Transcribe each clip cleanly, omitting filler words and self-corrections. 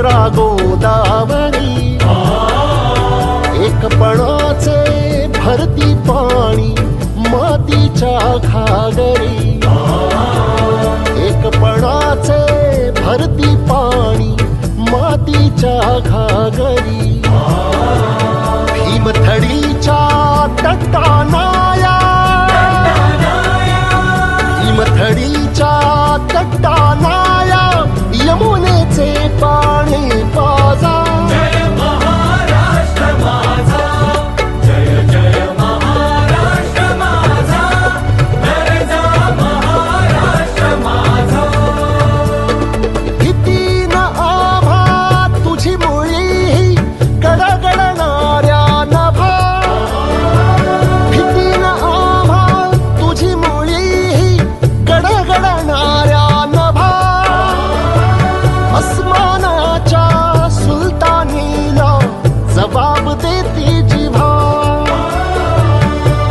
भद्रा गोदावरी एकपणाचे भरती पाणी मातीच्या घागरी एकपणाचे भरती पाणी मातीच्या घागरी भीमथडीच्या तटानाया भीमथडीच्या तटानाया यमुनेचे पाणी पाजा जय महाराष्ट्र माझा जय जय महाराष्ट्र माझा गरजा महाराष्ट्र माझा भीतीन आभा तुझी मुळी गडगडणाऱ्या नभा भीतीन आभा तुझी मुळी गडगडणाऱ्या नभा अस्मानाच्या सुलतानीला जबाब देती जिव्हा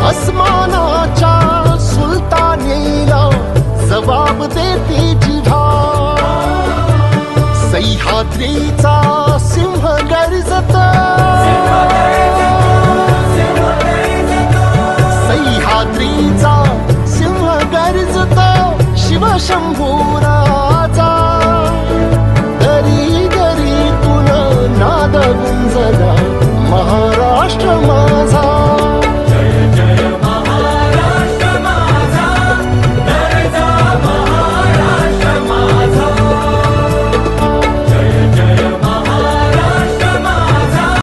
अस्मानाच्या सुलतानीला जबाब देती जिव्हा सह्याद्रीचा सिंह गर्जत सह्याद्रीचा सिंह गर्जत शिवशंभू